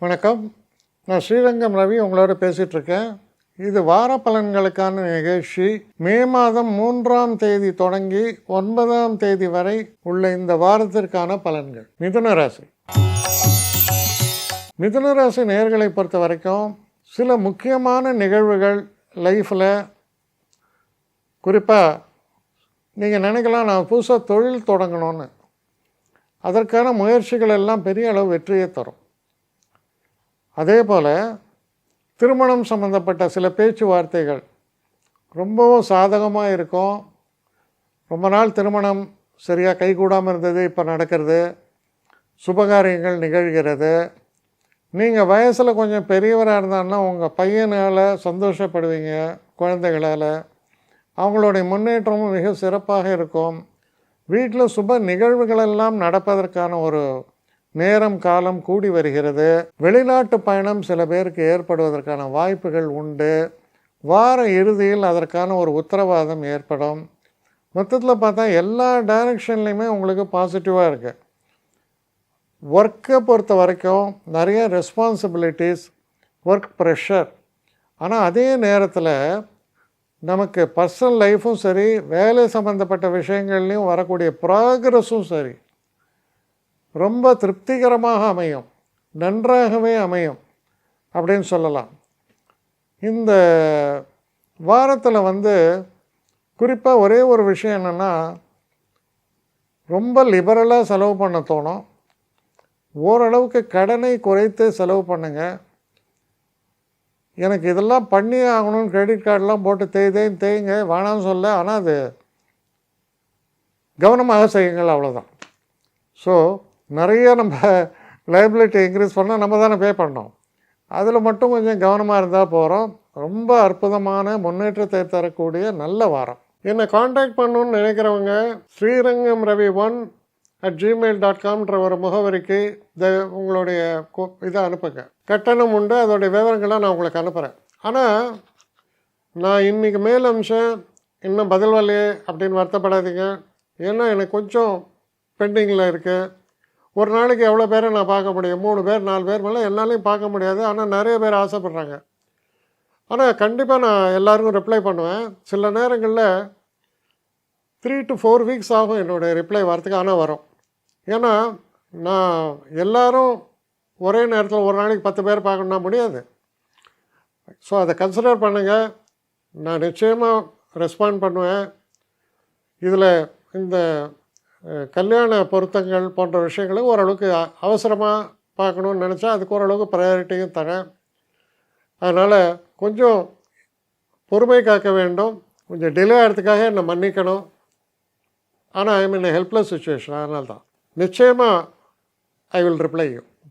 வணக்கம். நான் ஸ்ரீரங்கம் ரவி உங்களோட பேசிகிட்ருக்கேன். இது வார பலன்களுக்கான நிகழ்ச்சி. மே மாதம் 3ஆம் தேதி தொடங்கி 9ஆம் தேதி வரை உள்ள இந்த வாரத்திற்கான பலன்கள். மிதுன ராசி. மிதுன ராசி நேயர்களை பொறுத்த வரைக்கும் சில முக்கியமான நிகழ்வுகள் லைஃப்பில், குறிப்பாக நீங்கள் நினைக்கலாம் நான் புதுசாக தொழில் தொடங்கணும்னு. அதற்கான முயற்சிகள் எல்லாம் பெரிய அளவு வெற்றியை தரும். அதே போல் திருமணம் சம்மந்தப்பட்ட சில பேச்சுவார்த்தைகள் ரொம்பவும் சாதகமாக இருக்கும். ரொம்ப நாள் திருமணம் சரியாக கைகூடாமல் இருந்தது, இப்போ நடக்கிறது. சுபகாரியங்கள் நிகழ்கிறது. நீங்கள் வயசில் கொஞ்சம் பெரியவராக இருந்தாங்கன்னா உங்கள் பையனால் சந்தோஷப்படுவீங்க. குழந்தைகளால் அவங்களுடைய முன்னேற்றமும் மிக சிறப்பாக இருக்கும். வீட்டில் சுப நிகழ்வுகளெல்லாம் நடப்பதற்கான ஒரு நேரம் காலம் கூடி வருகிறது. வெளிநாட்டு பயணம் சில பேருக்கு ஏற்படுவதற்கான வாய்ப்புகள் உண்டு. வார இறுதியில் அதற்கான ஒரு உத்தரவாதம் ஏற்படும். மொத்தத்தில் பார்த்தா எல்லா டைரக்ஷன்லேயுமே உங்களுக்கு பாசிட்டிவாக இருக்குது. ஒர்க்கை பொறுத்த வரைக்கும் நிறைய ரெஸ்பான்சிபிலிட்டிஸ், ஒர்க் ப்ரெஷர். ஆனால் அதே நேரத்தில் நமக்கு பர்சனல் லைஃப்பும் சரி, வேலை சம்மந்தப்பட்ட விஷயங்கள்லையும் வரக்கூடிய ப்ராக்ரஸும் சரி ரொம்ப திருப்திகரமாக அமையும், நன்றாகவே அமையும் அப்படின்னு சொல்லலாம். இந்த வாரத்தில் குறிப்பாக ஒரே ஒரு விஷயம் என்னென்னா, ரொம்ப லிபரலாக செலவு பண்ண தோணும். ஓரளவுக்கு கடனை குறைத்து செலவு பண்ணுங்க. எனக்கு இதெல்லாம் பண்ணியே ஆகணும்னு கிரெடிட் கார்டெலாம் போட்டு தேய்ங்க, வேணாம்னு சொல்ல. ஆனால் அது கவனமாக செய்யுங்கள், அவ்வளோதான். ஸோ நிறைய நம்ம லைபிலிட்டி இன்க்ரீஸ் பண்ணால் நம்ம தானே பே பண்ணோம். அதில் மட்டும் கொஞ்சம் கவனமாக இருந்தால் போகிறோம். ரொம்ப அற்புதமான முன்னேற்றத்தை தரக்கூடிய நல்ல வாரம். என்னை காண்டாக்ட் பண்ணணுன்னு நினைக்கிறவங்க ஸ்ரீரங்கம் ரவி 1@gmail.comன்ற ஒரு முகவரிக்கு உங்களுடைய இதை அனுப்புங்க. கட்டணம் உண்டு, அதோடைய விவரங்களை நான் உங்களுக்கு அனுப்புகிறேன். ஆனால் நான் இன்றைக்கி மேல் அம்சம் இன்னும் பதில் வரலையே அப்படின்னு வருத்தப்படாதீங்க. ஏன்னா எனக்கு கொஞ்சம் பெண்டிங்கில் இருக்குது. ஒரு நாளைக்கு எவ்வளோ பேரை நான் பார்க்க முடியும்? 3 பேர் 4 பேர் மேலே என்னாலையும் பார்க்க முடியாது. ஆனால் நிறைய பேர் ஆசைப்பட்றாங்க. ஆனால் கண்டிப்பாக நான் எல்லாருக்கும் ரிப்ளை பண்ணுவேன். சில நேரங்களில் 3 to 4 வீக்ஸ் ஆகும் என்னுடைய ரிப்ளை வரத்துக்கு. ஆனால் வரும். ஏன்னா நான் எல்லோரும் ஒரே நேரத்தில் ஒரு நாளைக்கு 10 பேர் பார்க்கணுன்னா முடியாது. ஸோ அதை கன்சிடர் பண்ணுங்கள். நான் நிச்சயமாக ரெஸ்பாண்ட் பண்ணுவேன். இதில் இந்த கல்யாண பொருத்தங்கள் போன்ற விஷயங்களை ஓரளவுக்கு அவசரமாக பார்க்கணுன்னு நினச்சா அதுக்கு ஓரளவுக்கு ப்ரையாரிட்டியும் தரேன். அதனால் கொஞ்சம் பொறுமை காக்க வேண்டும். கொஞ்சம் டிலே ஆகிறதுக்காக என்னை மன்னிக்கணும். ஆனால் ஐ மீன் ஹெல்ப்லெஸ் சுச்சுவேஷன். அதனால தான் நிச்சயமாக ஐ வில் ரிப்ளை யூ.